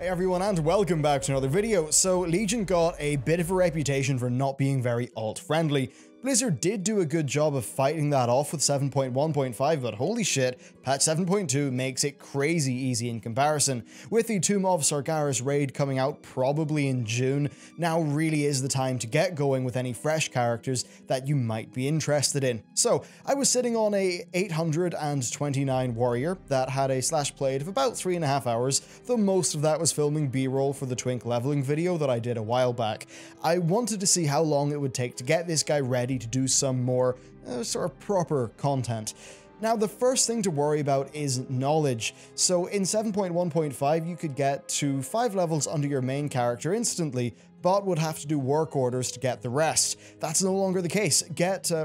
Hey everyone, and welcome back to another video. So Legion got a bit of a reputation for not being very alt-friendly. Blizzard did do a good job of fighting that off with 7.1.5, but holy shit, patch 7.2 makes it crazy easy in comparison. With the Tomb of Sargeras raid coming out probably in June, now really is the time to get going with any fresh characters that you might be interested in. So, I was sitting on a 829 warrior that had a slash played of about 3.5 hours, though most of that was filming B-roll for the Twink leveling video that I did a while back. I wanted to see how long it would take to get this guy ready to do some more sort of proper content. Now, the first thing to worry about is knowledge. So in 7.1.5, you could get to 5 levels under your main character instantly, but would have to do work orders to get the rest. That's no longer the case.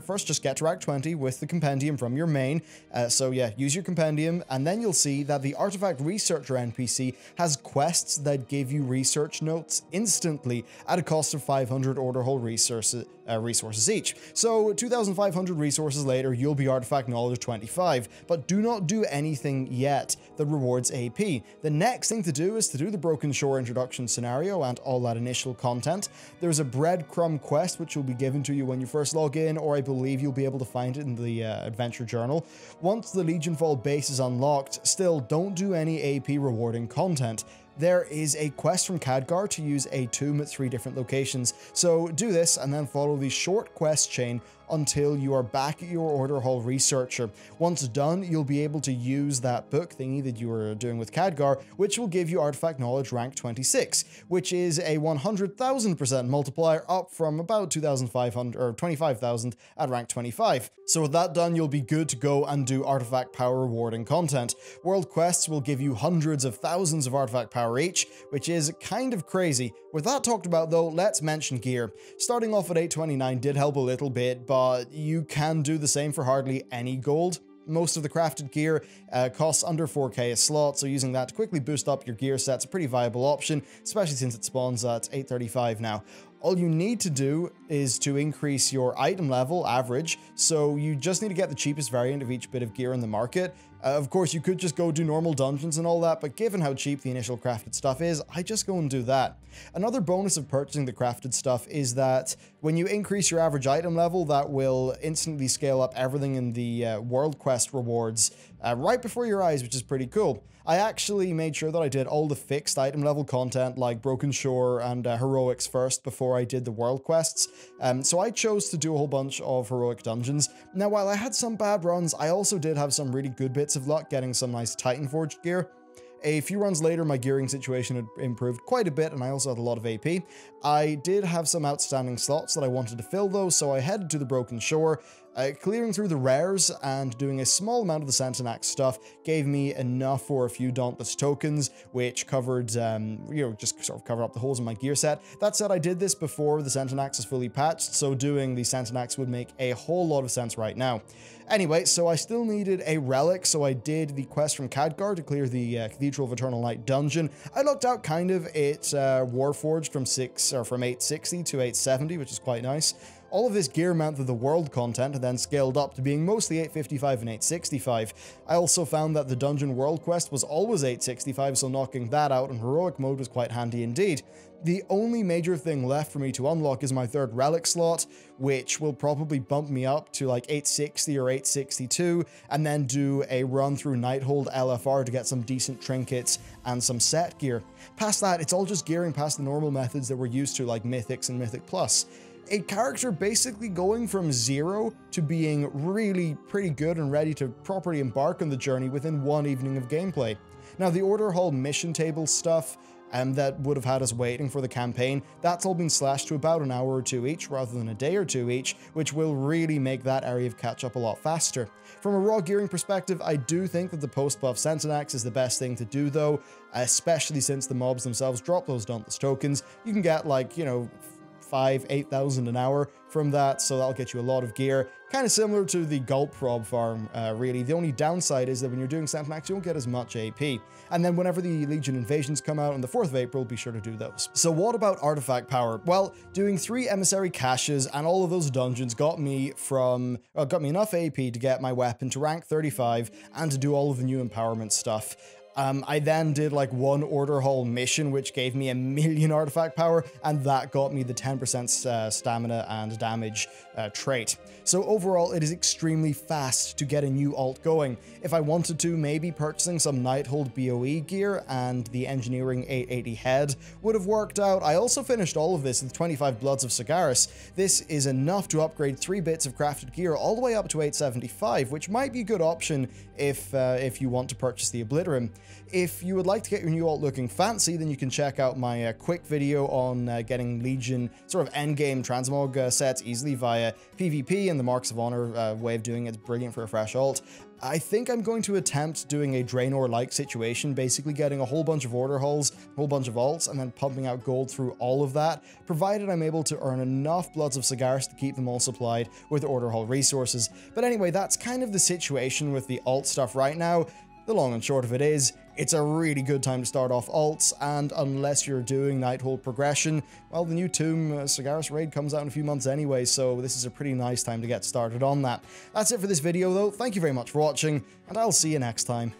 First just get to rank 20 with the compendium from your main. So yeah, use your compendium, and then you'll see that the Artifact Researcher NPC has quests that give you research notes instantly at a cost of 500 order hole resources each. So 2,500 resources later, you'll be Artifact Knowledge 25, but do not do anything yet that rewards AP. The next thing to do is to do the Broken Shore introduction scenario and all that initial content. There's a breadcrumb quest which will be given to you when you first log in, or I believe you'll be able to find it in the adventure journal. Once the Legionfall base is unlocked, still don't do any AP rewarding content. There is a quest from Khadgar to use a tomb at 3 different locations, so do this and then follow the short quest chain until you are back at your Order Hall Researcher.Times done, you'll be able to use that book thingy that you were doing with Khadgar, which will give you Artifact Knowledge rank 26, which is a 100,000% multiplier up from about 2,500 or 25,000 at rank 25. So with that done, you'll be good to go and do Artifact Power rewarding content. World quests will give you hundreds of thousands of Artifact Power each, which is kind of crazy. With that talked about though, let's mention gear. Starting off at 829 did help a little bit, but you can do the same for hardly any gold. Most of the crafted gear costs under 4k a slot, so using that to quickly boost up your gear set's a pretty viable option, especially since it spawns at 835 now. All you need to do is to increase your item level average, so you just need to get the cheapest variant of each bit of gear in the market. Of course, you could just go do normal dungeons and all that, but given how cheap the initial crafted stuff is, I just go and do that. Another bonus of purchasing the crafted stuff is that when you increase your average item level, that will instantly scale up everything in the world quest rewards right before your eyes, which is pretty cool. I actually made sure that I did all the fixed item level content like Broken Shore and Heroics first before I did the world quests. So I chose to do a whole bunch of heroic dungeons. Now, while I had some bad runs, I also did have some really good bits of luck getting some nice Titan Forged gear. A few runs later, my gearing situation had improved quite a bit, and I also had a lot of AP. I did have some outstanding slots that I wanted to fill though, so I headed to the Broken Shore. Clearing through the rares and doing a small amount of the Centenax stuff gave me enough for a few Dauntless tokens, which covered, just sort of cover up the holes in my gear set. That said, I did this before the Centenax is fully patched, so doing the Centenax would make a whole lot of sense right now. Anyway, so I still needed a relic, so I did the quest from Khadgar to clear the Cathedral of Eternal Light dungeon. I looked out kind of, it's Warforged from 860 to 870, which is quite nice. All of this gear meant that the world content had then scaled up to being mostly 855 and 865. I also found that the dungeon world quest was always 865, so knocking that out in heroic mode was quite handy indeed. The only major thing left for me to unlock is my 3rd relic slot, which will probably bump me up to like 860 or 862, and then do a run through Nighthold LFR to get some decent trinkets and some set gear. Past that, it's all just gearing past the normal methods that we're used to, like Mythics and Mythic Plus. A character basically going from 0 to being really pretty good and ready to properly embark on the journey within one evening of gameplay. Now, the Order Hall mission table stuff that would have had us waiting for the campaign, that's all been slashed to about an hour or 2 each rather than a day or 2 each, which will really make that area of catch-up a lot faster. From a raw gearing perspective, I do think that the post-buff Centenax is the best thing to do though, especially since the mobs themselves drop those Dauntless tokens. You can get like, 8,000 an hour from that, so that'll get you a lot of gear. Kind of similar to the Gulp Prob farm, really. The only downside is that when you're doing Centenax, you won't get as much AP. And then whenever the Legion invasions come out on the 4th of April, be sure to do those. So what about artifact power? Well, doing 3 emissary caches and all of those dungeons got me enough AP to get my weapon to rank 35 and to do all of the new empowerment stuff. I then did like one order hall mission, which gave me 1,000,000 artifact power, and that got me the 10% stamina and damage trait. So overall, it is extremely fast to get a new alt going. If I wanted to, maybe purchasing some Nighthold BOE gear and the Engineering 880 head would have worked out. I also finished all of this with 25 Bloods of Sagaris. This is enough to upgrade 3 bits of crafted gear all the way up to 875, which might be a good option if you want to purchase the Obliterum. If you would like to get your new alt looking fancy, then you can check out my quick video on getting Legion sort of endgame transmog sets easily via PvP, and the Marks of Honor way of doing it is brilliant for a fresh alt. I think I'm going to attempt doing a Draenor-like situation, basically getting a whole bunch of order halls, a whole bunch of alts, and then pumping out gold through all of that, provided I'm able to earn enough Bloods of Sagaris to keep them all supplied with order hall resources. But anyway, that's kind of the situation with the alt stuff right now. The long and short of it is, it's a really good time to start off alts, and unless you're doing Nighthold progression, well, the new Tomb Sagaris raid comes out in a few months anyway, so this is a pretty nice time to get started on that. That's it for this video though, thank you very much for watching, and I'll see you next time.